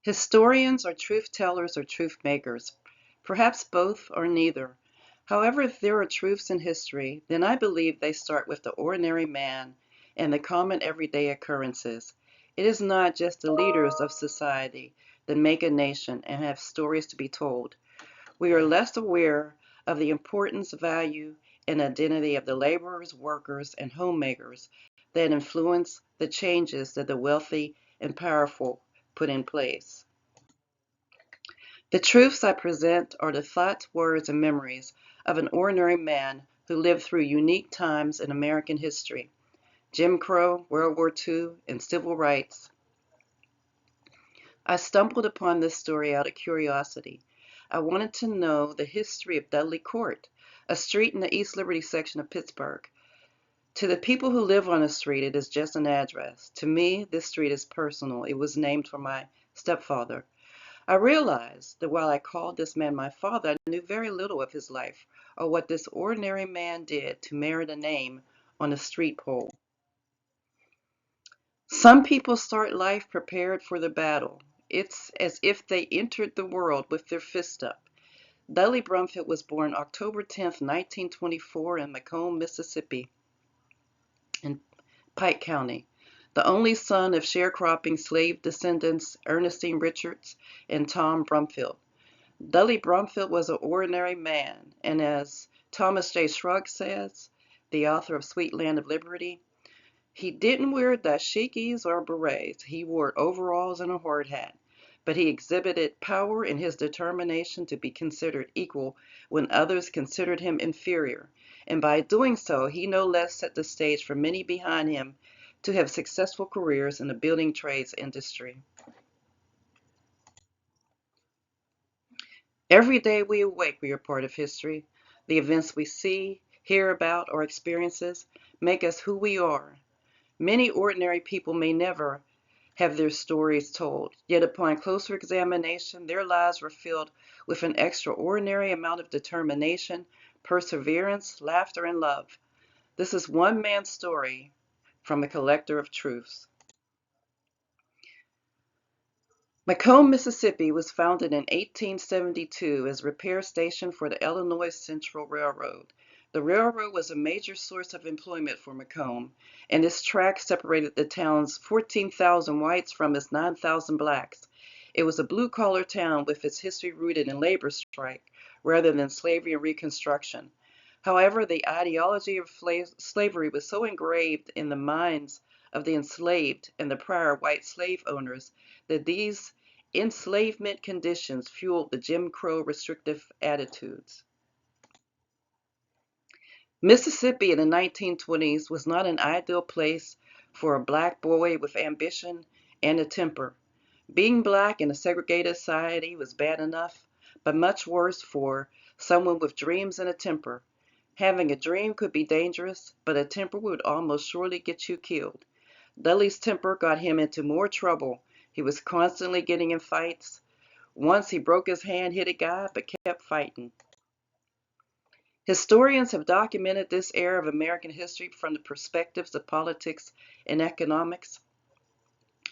Historians are truth tellers or truth makers, perhaps both or neither. However, if there are truths in history, then I believe they start with the ordinary man and the common everyday occurrences. It is not just the leaders of society that make a nation and have stories to be told. We are less aware of the importance, value, and identity of the laborers, workers, and homemakers that influence the changes that the wealthy and powerful put in place. The truths I present are the thoughts, words, and memories of an ordinary man who lived through unique times in American history: Jim Crow, World War II, and civil rights. I stumbled upon this story out of curiosity. I wanted to know the history of Dudley Court, a street in the East Liberty section of Pittsburgh. To the people who live on the street, it is just an address. To me, this street is personal. It was named for my stepfather. I realized that while I called this man my father, I knew very little of his life or what this ordinary man did to merit a name on a street pole. Some people start life prepared for the battle. It's as if they entered the world with their fist up. Dudley Brumfield was born October 10th, 1924 in Macomb, Mississippi, in Pike County, the only son of sharecropping slave descendants Ernestine Richards and Tom Brumfield. Dudley Brumfield was an ordinary man, and as Thomas J. Shrug says, the author of Sweet Land of Liberty, he didn't wear dashikis or berets. He wore overalls and a hard hat. But he exhibited power in his determination to be considered equal when others considered him inferior. And by doing so, he no less set the stage for many behind him to have successful careers in the building trades industry. Every day we awake, we are part of history. The events we see, hear about, or experiences make us who we are. Many ordinary people may never have their stories told, yet upon closer examination, their lives were filled with an extraordinary amount of determination, perseverance, laughter, and love. This is one man's story from a collector of truths. Macomb, Mississippi was founded in 1872 as a repair station for the Illinois Central Railroad. The railroad was a major source of employment for Macomb, and its track separated the town's 14,000 whites from its 9,000 blacks. It was a blue-collar town with its history rooted in labor strike rather than slavery and Reconstruction. However, the ideology of slavery was so engraved in the minds of the enslaved and the prior white slave owners that these enslavement conditions fueled the Jim Crow restrictive attitudes. Mississippi in the 1920s was not an ideal place for a black boy with ambition and a temper. Being black in a segregated society was bad enough, but much worse for someone with dreams and a temper. Having a dream could be dangerous, but a temper would almost surely get you killed. Dudley's temper got him into more trouble. He was constantly getting in fights. Once he broke his hand, hit a guy, but kept fighting. Historians have documented this era of American history from the perspectives of politics and economics.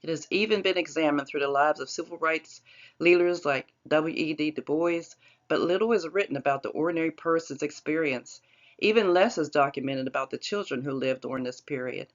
It has even been examined through the lives of civil rights leaders like W.E.B. Du Bois, but little is written about the ordinary person's experience. Even less is documented about the children who lived during this period.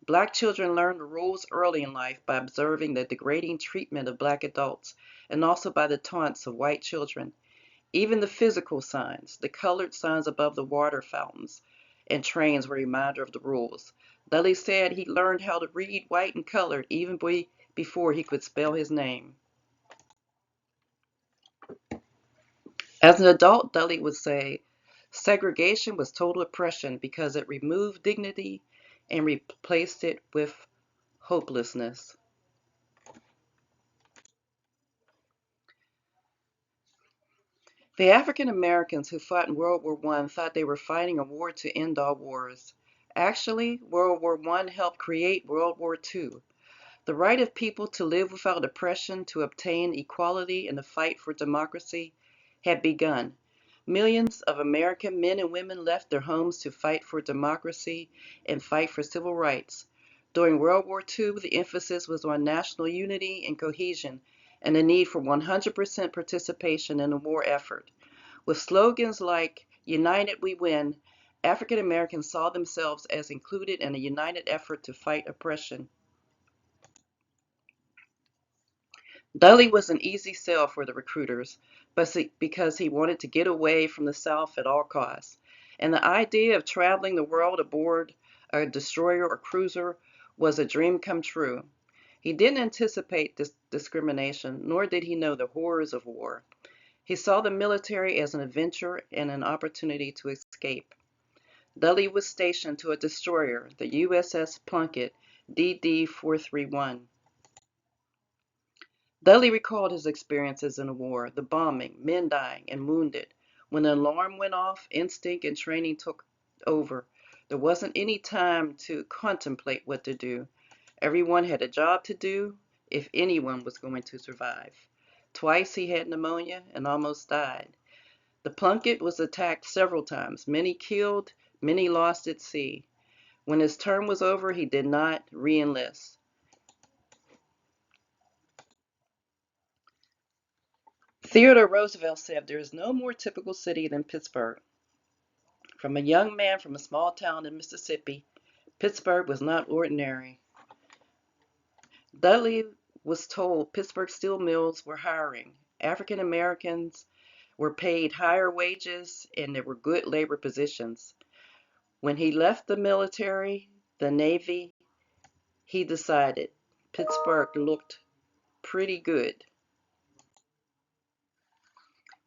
Black children learn the rules early in life by observing the degrading treatment of black adults and also by the taunts of white children. Even the physical signs, the colored signs above the water fountains and trains were a reminder of the rules. Dudley said he learned how to read white and colored even before he could spell his name. As an adult, Dudley would say, segregation was total oppression because it removed dignity and replaced it with hopelessness. The African Americans who fought in World War I thought they were fighting a war to end all wars. Actually, World War I helped create World War II. The right of people to live without oppression, to obtain equality in the fight for democracy, had begun. Millions of American men and women left their homes to fight for democracy and fight for civil rights. During World War II, the emphasis was on national unity and cohesion, and the need for 100% participation in the war effort. With slogans like "United We Win," African Americans saw themselves as included in a united effort to fight oppression. Dudley was an easy sell for the recruiters, but because he wanted to get away from the South at all costs. And the idea of traveling the world aboard a destroyer or cruiser was a dream come true. He didn't anticipate this discrimination, nor did he know the horrors of war. He saw the military as an adventure and an opportunity to escape. Dudley was stationed to a destroyer, the USS Plunkett DD-431. Dudley recalled his experiences in the war, the bombing, men dying, and wounded. When the alarm went off, instinct and training took over. There wasn't any time to contemplate what to do. Everyone had a job to do if anyone was going to survive. Twice he had pneumonia and almost died. The Plunkett was attacked several times, many killed, many lost at sea. When his term was over, he did not re-enlist. Theodore Roosevelt said, "There is no more typical city than Pittsburgh." From a young man from a small town in Mississippi, Pittsburgh was not ordinary. Dudley was told Pittsburgh steel mills were hiring. African Americans were paid higher wages and there were good labor positions. When he left the military, the Navy, he decided Pittsburgh looked pretty good.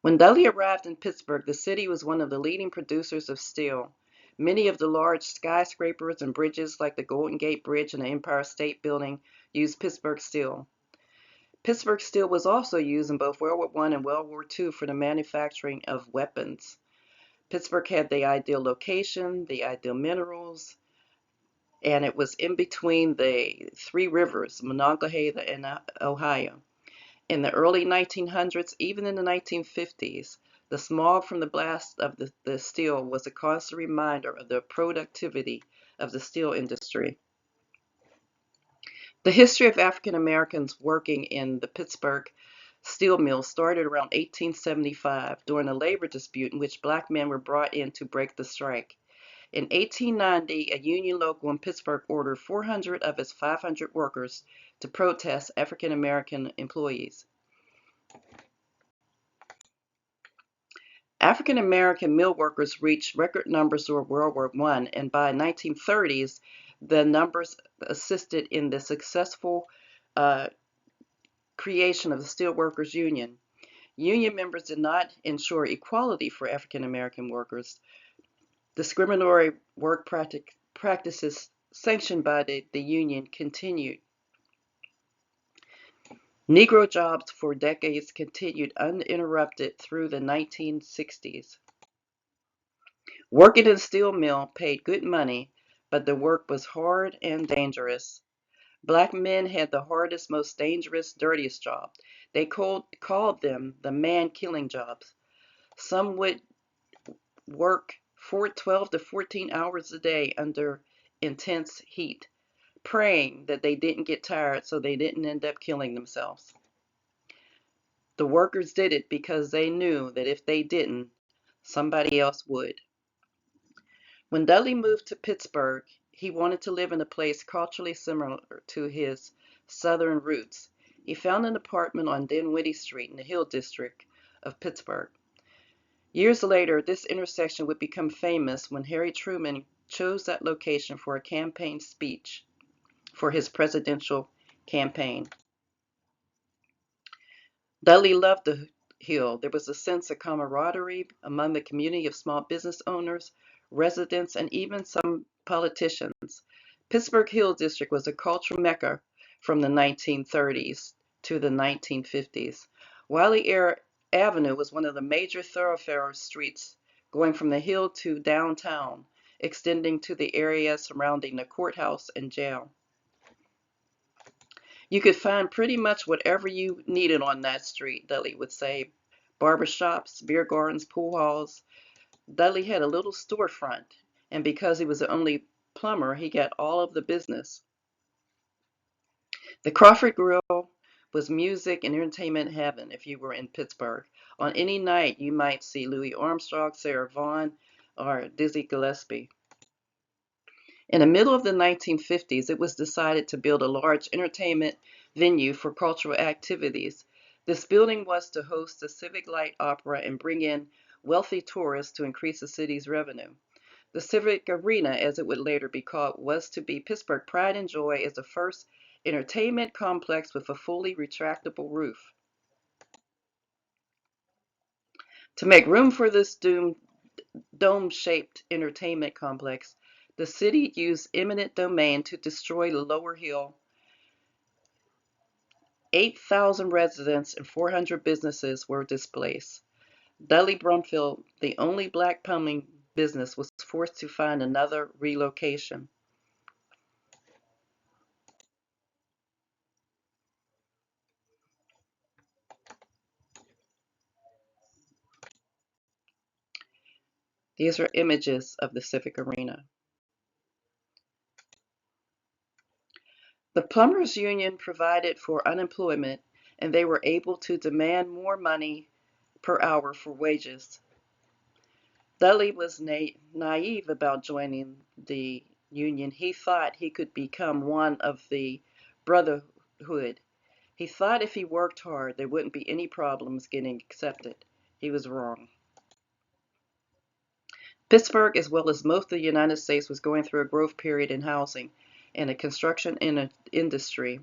When Dudley arrived in Pittsburgh, the city was one of the leading producers of steel. Many of the large skyscrapers and bridges like the Golden Gate Bridge and the Empire State Building used Pittsburgh steel. Pittsburgh steel was also used in both World War I and World War II for the manufacturing of weapons. Pittsburgh had the ideal location, the ideal minerals, and it was in between the three rivers, Monongahela and Ohio. In the early 1900s, even in the 1950s, the smog from the blast of the steel was a constant reminder of the productivity of the steel industry. The history of African Americans working in the Pittsburgh steel mill started around 1875 during a labor dispute in which black men were brought in to break the strike. In 1890, a union local in Pittsburgh ordered 400 of its 500 workers to protest African American employees. African American mill workers reached record numbers during World War I, and by the 1930s, the numbers assisted in the successful creation of the Steelworkers Union. Union members did not ensure equality for African American workers. Discriminatory work practices sanctioned by the union continued. Negro jobs for decades continued uninterrupted through the 1960s. Working in a steel mill paid good money, but the work was hard and dangerous. Black men had the hardest, most dangerous, dirtiest job. They called them the man-killing jobs. Some would work 12 to 14 hours a day under intense heat, praying that they didn't get tired so they didn't end up killing themselves. The workers did it because they knew that if they didn't, somebody else would. When Dudley moved to Pittsburgh, he wanted to live in a place culturally similar to his Southern roots. He found an apartment on Dinwiddie Street in the Hill District of Pittsburgh. Years later, this intersection would become famous when Harry Truman chose that location for a campaign speech for his presidential campaign. Dudley loved the Hill. There was a sense of camaraderie among the community of small business owners, residents, and even some politicians. Pittsburgh Hill District was a cultural mecca from the 1930s to the 1950s. Wiley Air Avenue was one of the major thoroughfare streets going from the Hill to downtown, extending to the area surrounding the courthouse and jail. You could find pretty much whatever you needed on that street, Dudley would say. Barbershops, beer gardens, pool halls. Dudley had a little storefront, and because he was the only plumber, he got all of the business. The Crawford Grill was music and entertainment heaven if you were in Pittsburgh. On any night, you might see Louis Armstrong, Sarah Vaughan, or Dizzy Gillespie. In the middle of the 1950s, it was decided to build a large entertainment venue for cultural activities. This building was to host the Civic Light Opera and bring in wealthy tourists to increase the city's revenue. The Civic Arena, as it would later be called, was to be Pittsburgh Pride and Joy as the first entertainment complex with a fully retractable roof. To make room for this dome-shaped entertainment complex, the city used eminent domain to destroy the lower hill. 8,000 residents and 400 businesses were displaced. Dudley Brumfield, the only black plumbing business, was forced to find another relocation. These are images of the Civic Arena. The Plumbers Union provided for unemployment, and they were able to demand more money per hour for wages. Dudley was naive about joining the union. He thought he could become one of the brotherhood. He thought if he worked hard, there wouldn't be any problems getting accepted. He was wrong. Pittsburgh, as well as most of the United States, was going through a growth period in housing and the construction industry,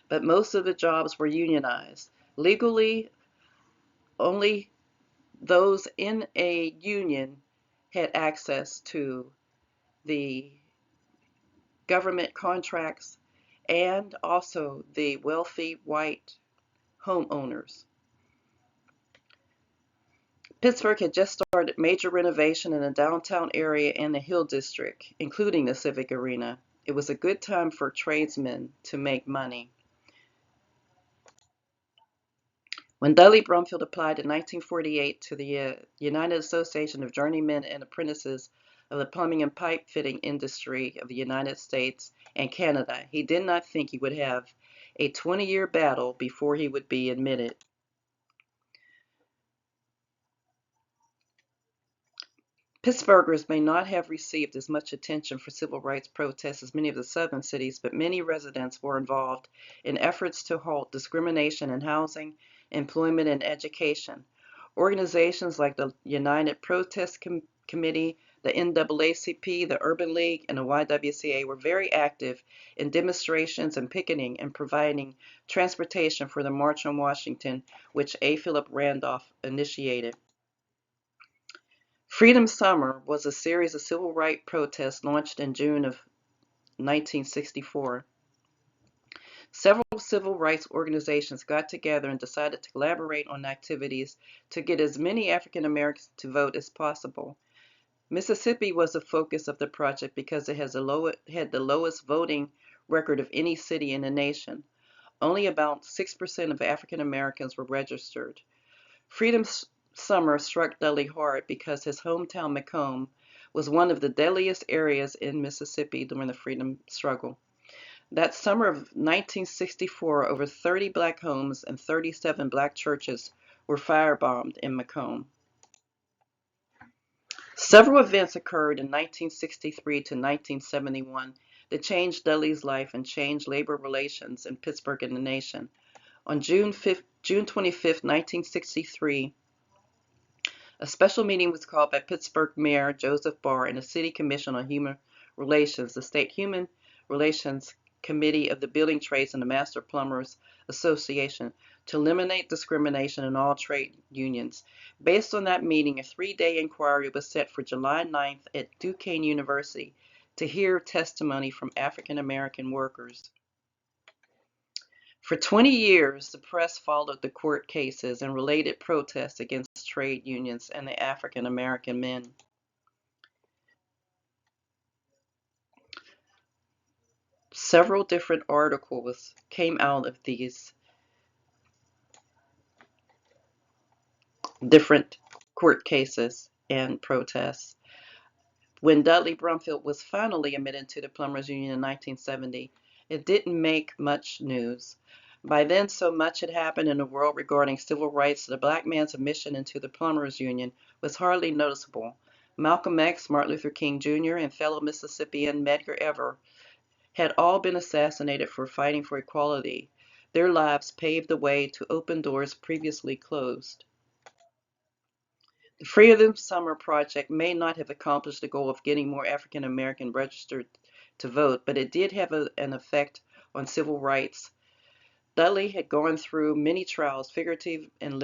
but most of the jobs were unionized. Legally, only those in a union had access to the government contracts and also the wealthy white homeowners. Pittsburgh had just started major renovation in the downtown area and the Hill District, including the Civic Arena. It was a good time for tradesmen to make money. When Dudley Brumfield applied in 1948 to the United Association of Journeymen and Apprentices of the Plumbing and Pipe Fitting Industry of the United States and Canada, he did not think he would have a 20-year battle before he would be admitted. Pittsburghers may not have received as much attention for civil rights protests as many of the southern cities, but many residents were involved in efforts to halt discrimination in housing, employment, and education. Organizations like the United Protest Committee, the NAACP, the Urban League, and the YWCA were very active in demonstrations and picketing and providing transportation for the March on Washington, which A. Philip Randolph initiated. Freedom Summer was a series of civil rights protests launched in June of 1964. Several civil rights organizations got together and decided to collaborate on activities to get as many African Americans to vote as possible. Mississippi was the focus of the project because it had the lowest voting record of any city in the nation. Only about 6% of African Americans were registered. Freedom Summer struck Dudley hard because his hometown, Macomb, was one of the deadliest areas in Mississippi during the freedom struggle. That summer of 1964, over 30 black homes and 37 black churches were firebombed in Macomb. Several events occurred in 1963 to 1971 that changed Dudley's life and changed labor relations in Pittsburgh and the nation. On June 25, 1963, a special meeting was called by Pittsburgh Mayor Joseph Barr and the City Commission on Human Relations, the State Human Relations Committee of the Building Trades and the Master Plumbers Association to eliminate discrimination in all trade unions. Based on that meeting, a 3-day inquiry was set for July 9th at Duquesne University to hear testimony from African American workers. For 20 years, the press followed the court cases and related protests against trade unions and the African American men. Several different articles came out of these different court cases and protests. When Dudley Brumfield was finally admitted to the Plumbers Union in 1970, it didn't make much news. By then, so much had happened in the world regarding civil rights that a black man's admission into the Plumbers Union was hardly noticeable. Malcolm X, Martin Luther King Jr., and fellow Mississippian Medgar Evers had all been assassinated for fighting for equality. Their lives paved the way to open doors previously closed. The Freedom Summer Project may not have accomplished the goal of getting more African Americans registered to vote, but it did have an effect on civil rights. Dudley had gone through many trials, figuratively and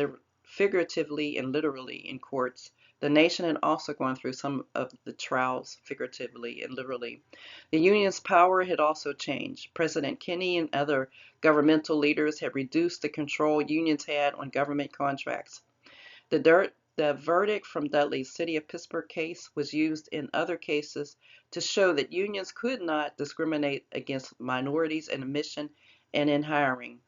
literally, in courts. The nation had also gone through some of the trials, figuratively and literally. The Union's power had also changed. President Kennedy and other governmental leaders had reduced the control unions had on government contracts. The verdict from Dudley's City of Pittsburgh case was used in other cases to show that unions could not discriminate against minorities in admission and in hiring.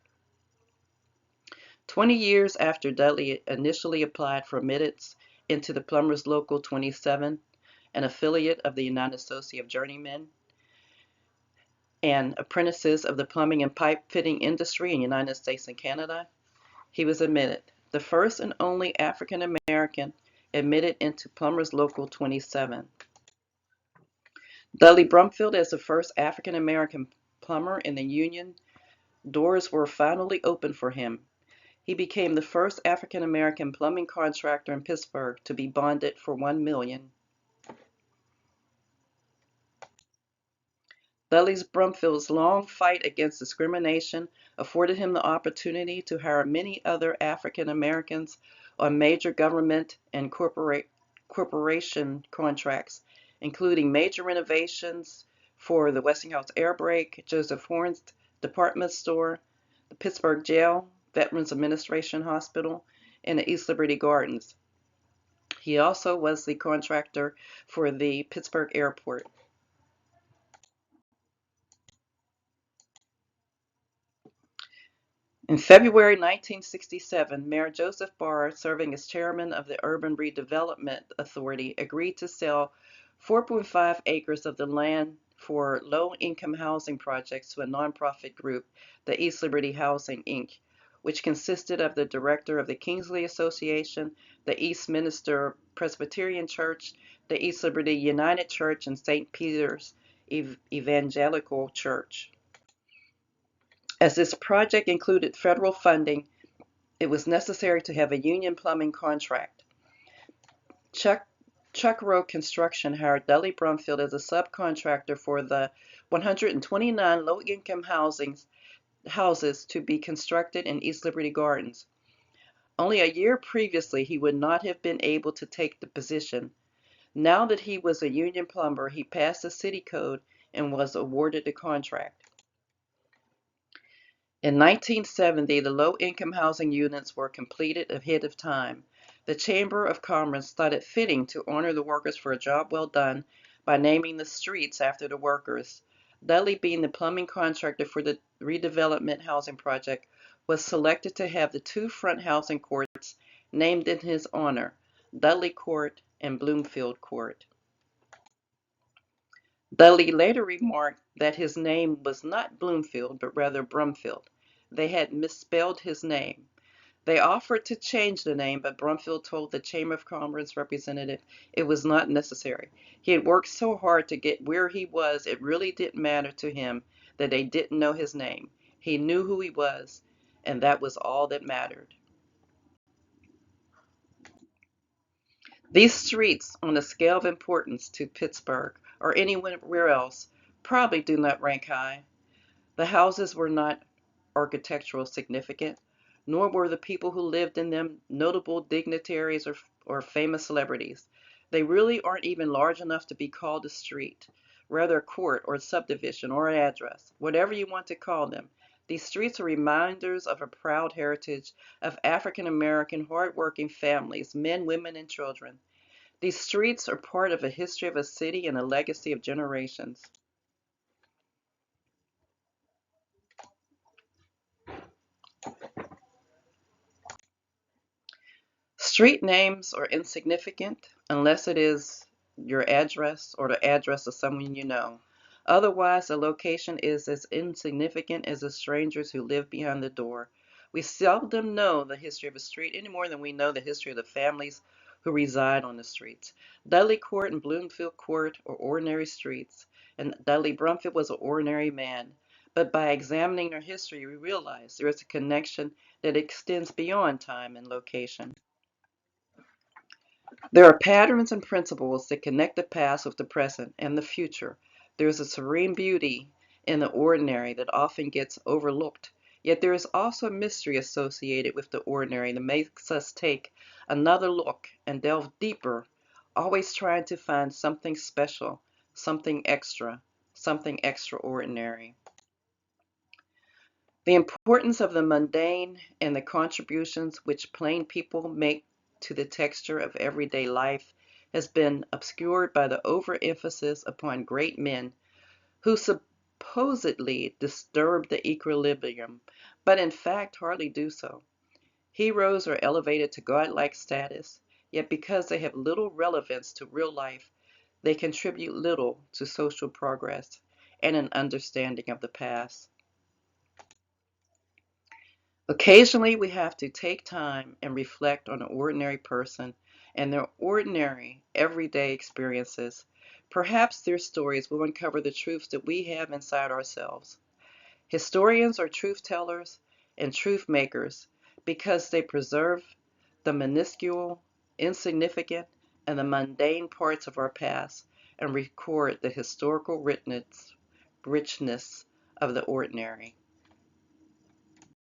20 years after Dudley initially applied for admittance into the Plumbers Local 27, an affiliate of the United Association of Journeymen and Apprentices of the plumbing and pipe fitting industry in the United States and Canada, he was admitted, the first and only African American admitted into Plumbers Local 27. Dudley Brumfield, as the first African American plumber in the Union, doors were finally opened for him. He became the first African American plumbing contractor in Pittsburgh to be bonded for $1 million. Dudley Brumfield's long fight against discrimination afforded him the opportunity to hire many other African Americans on major government and corporation contracts, including major renovations for the Westinghouse Air Brake, Joseph Horne's department store, the Pittsburgh Jail, Veterans Administration Hospital, and the East Liberty Gardens. He also was the contractor for the Pittsburgh Airport. In February 1967, Mayor Joseph Barr, serving as chairman of the Urban Redevelopment Authority, agreed to sell 4.5 acres of the land for low-income housing projects to a nonprofit group, the East Liberty Housing, Inc., which consisted of the director of the Kingsley Association, the Eastminster Presbyterian Church, the East Liberty United Church, and St. Peter's Evangelical Church. As this project included federal funding, it was necessary to have a union plumbing contract. Chuck Rowe Construction hired Dudley Brumfield as a subcontractor for the 129 low-income houses to be constructed in East Liberty Gardens. Only a year previously, he would not have been able to take the position. Now that he was a union plumber, he passed the city code and was awarded the contract. In 1970, the low-income housing units were completed ahead of time. The Chamber of Commerce thought it fitting to honor the workers for a job well done by naming the streets after the workers. Dudley, being the plumbing contractor for the redevelopment housing project, was selected to have the two front housing courts named in his honor, Dudley Court and Bloomfield Court. Dudley later remarked that his name was not Bloomfield, but rather Brumfield. They had misspelled his name. They offered to change the name, but Brumfield told the Chamber of Commerce representative it was not necessary. He had worked so hard to get where he was, it really didn't matter to him that they didn't know his name. He knew who he was, and that was all that mattered. These streets, on the scale of importance to Pittsburgh or anywhere else, probably do not rank high. The houses were not architectural significant, nor were the people who lived in them notable dignitaries or famous celebrities. They really aren't even large enough to be called a street, rather a court or a subdivision or an address, whatever you want to call them. These streets are reminders of a proud heritage of African American hard-working families, men, women, and children. These streets are part of a history of a city and a legacy of generations. Street names are insignificant unless it is your address or the address of someone you know. Otherwise, the location is as insignificant as the strangers who live behind the door. We seldom know the history of a street any more than we know the history of the families who reside on the streets. Dudley Court and Bloomfield Court are ordinary streets, and Dudley Brumfield was an ordinary man. But by examining their history, we realize there is a connection that extends beyond time and location. There are patterns and principles that connect the past with the present and the future. There is a serene beauty in the ordinary that often gets overlooked. Yet there is also a mystery associated with the ordinary that makes us take another look and delve deeper, always trying to find something special, something extra, something extraordinary. The importance of the mundane and the contributions which plain people make to the texture of everyday life has been obscured by the overemphasis upon great men who supposedly disturb the equilibrium, but in fact hardly do so. Heroes are elevated to godlike status, yet because they have little relevance to real life, they contribute little to social progress and an understanding of the past. Occasionally, we have to take time and reflect on an ordinary person and their ordinary, everyday experiences. Perhaps their stories will uncover the truths that we have inside ourselves. Historians are truth tellers and truth makers because they preserve the minuscule, insignificant, and the mundane parts of our past and record the historical richness of the ordinary.